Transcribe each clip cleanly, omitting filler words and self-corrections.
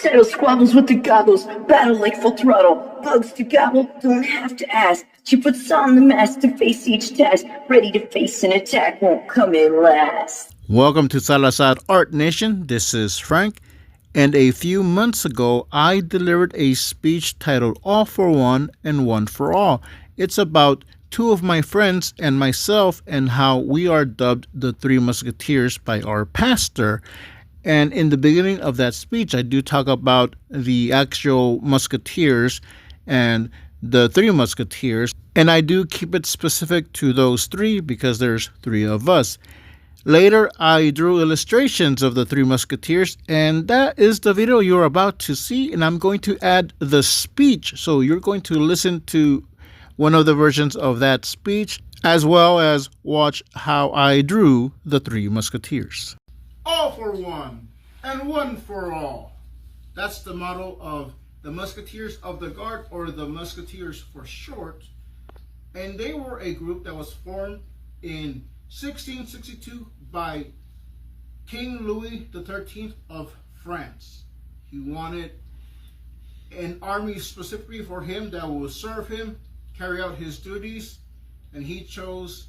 settle squabbles with the goggles, battle like full throttle. Bugs to gobble, don't have to ask. She puts on the mask to face each task, ready to face an attack, won't come in last. Welcome to Salazar Art Nation. This is Frank. And a few months ago, I delivered a speech titled All for One and One for All. It's about two of my friends and myself and how we are dubbed the Three Musketeers by our pastor. And in the beginning of that speech, I do talk about the actual Musketeers and the Three Musketeers. And I do keep it specific to those three because there's three of us. Later, I drew illustrations of the Three Musketeers, and that is the video you're about to see, and I'm going to add the speech. So you're going to listen to one of the versions of that speech, as well as watch how I drew the Three Musketeers. All for one, and one for all. That's the motto of the Musketeers of the Guard, or the Musketeers for short. And they were a group that was formed in 1662 by King Louis XIII of France. He wanted an army specifically for him that will serve him, carry out his duties, and he chose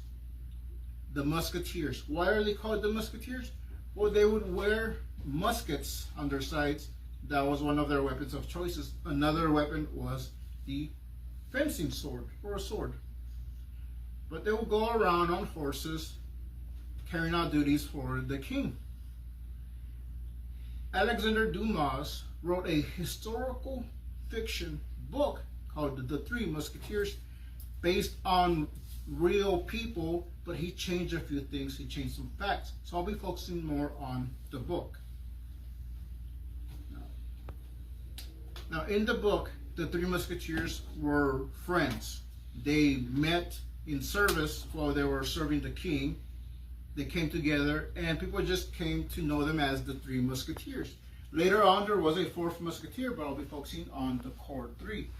the Musketeers. Why are they called the Musketeers? Well, they would wear muskets on their sides. That was one of their weapons of choices. Another weapon was the fencing sword, or a sword. But they would go around on horses, carrying out duties for the king. Alexander Dumas wrote a historical fiction book called The Three Musketeers, based on real people, but he changed a few things. He changed some facts. So I'll be focusing more on the book. Now in the book, the Three Musketeers were friends. They met in service while they were serving the king. They came together, and people just came to know them as the Three Musketeers. Later on, there was a fourth musketeer, but I'll be focusing on the core three.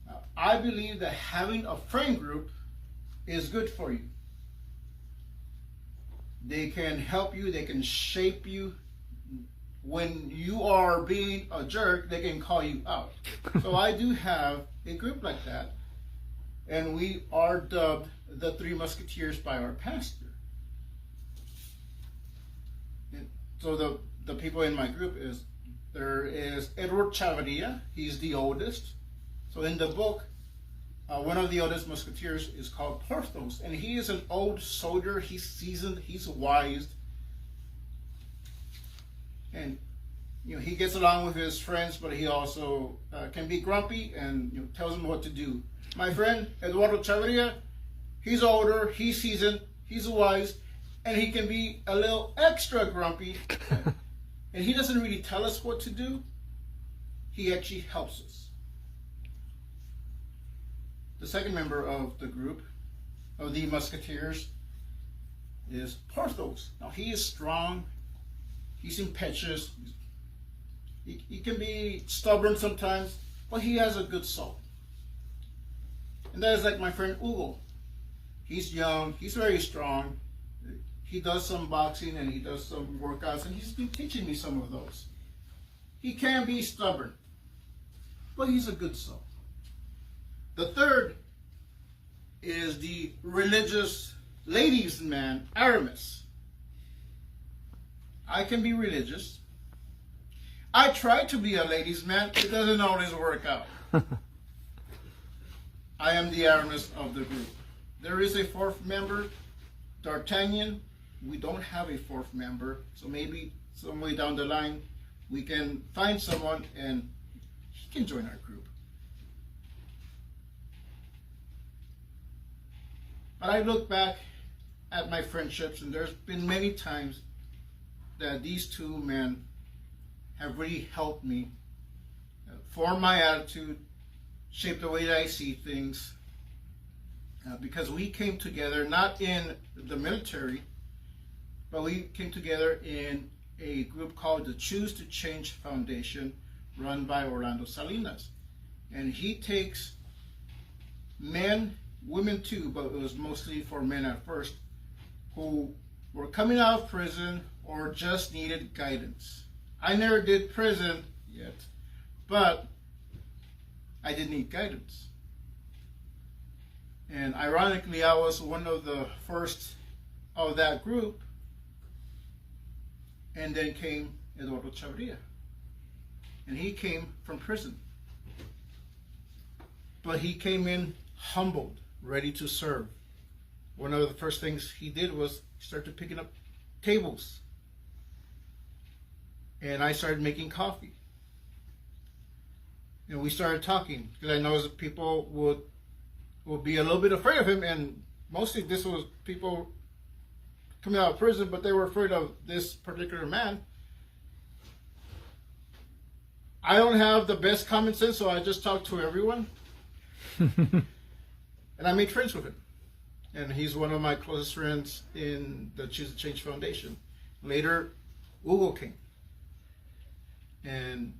Now, I believe that having a friend group is good for you. They can help you, they can shape you. When you are being a jerk, they can call you out. So I do have a group like that. And we are dubbed the Three Musketeers by our pastor. And so the people in my group there is Edward Chavarria. He's the oldest. So in the book, one of the oldest musketeers is called Porthos, and he is an old soldier. He's seasoned. He's wise, and he gets along with his friends, but he also can be grumpy and tells them what to do. My friend Eduardo Chavarria, he's older, he's seasoned, he's wise, and he can be a little extra grumpy. And he doesn't really tell us what to do. He actually helps us. The second member of the group, of the Musketeers, is Porthos. Now he is strong, he's impetuous, he can be stubborn sometimes, but he has a good soul. And that is like my friend Hugo. He's young, he's very strong. He does some boxing and he does some workouts, and he's been teaching me some of those. He can be stubborn, but he's a good soul. The third is the religious ladies' man, Aramis. I can be religious. I try to be a ladies' man. It doesn't always work out. I am the Aramis of the group. There is a fourth member, D'Artagnan. We don't have a fourth member, so maybe some way down the line we can find someone and he can join our group. But I look back at my friendships, and there's been many times that these two men have really helped me form my attitude, shape the way that I see things, because we came together not in the military, but we came together in a group called the Choose to Change Foundation, run by Orlando Salinas. And he takes men, women too, but it was mostly for men at first, who were coming out of prison or just needed guidance. I never did prison yet, but I did need guidance. And ironically, I was one of the first of that group, and then came Eduardo Chavarria. And he came from prison. But he came in humbled, ready to serve. One of the first things he did was started picking up tables. And I started making coffee. And we started talking, because I know that people would be a little bit afraid of him, and mostly this was people coming out of prison, but they were afraid of this particular man. I don't have the best common sense, so I just talked to everyone. And I made friends with him. And he's one of my closest friends in the Choose to Change Foundation. Later, Hugo came. And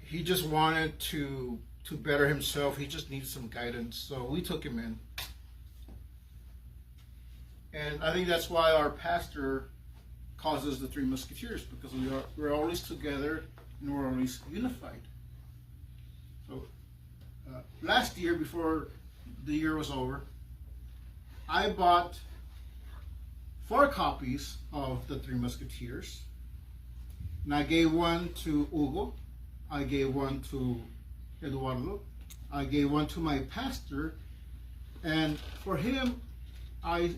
he just wanted to better himself. He just needed some guidance. So we took him in. And I think that's why our pastor calls us the Three Musketeers, because we're always together and we're always unified. So last year, before the year was over, I bought 4 copies of the Three Musketeers. And I gave one to Hugo. I gave one to Eduardo. I gave one to my pastor. And for him, I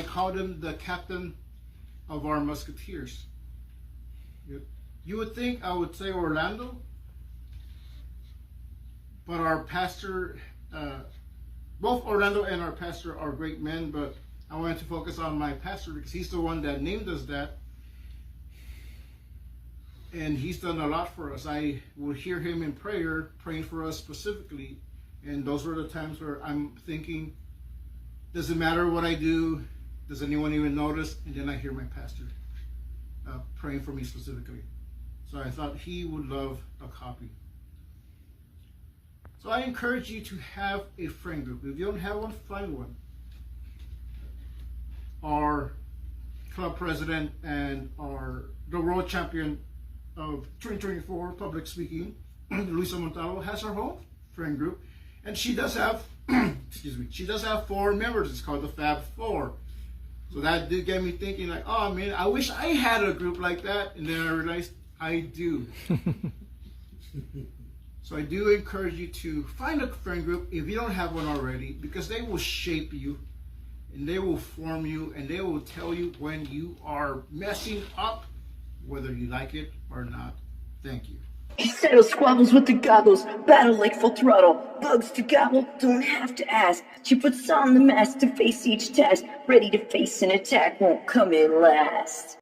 called him the captain of our Musketeers. You would think I would say Orlando, but our pastor, both Orlando and our pastor are great men, but I wanted to focus on my pastor because he's the one that named us that. And he's done a lot for us. I would hear him in prayer, praying for us specifically. And those were the times where I'm thinking, does it matter what I do? Does anyone even notice? And then I hear my pastor praying for me specifically. So I thought he would love a copy. So I encourage you to have a friend group. If you don't have one, find one. Our club president and the world champion of 2024 public speaking, Luisa Montalvo, has her own friend group, and she does have she does have 4 members. It's called the Fab Four. So that did get me thinking, like, oh man, I wish I had a group like that. And then I realized I do. So I do encourage you to find a friend group if you don't have one already, because they will shape you and they will form you and they will tell you when you are messing up, whether you like it or not. Thank you. Settle squabbles with the goggles, battle like full throttle. Bugs to gobble, don't have to ask. She puts on the mask to face each task, ready to face an attack, won't come in last.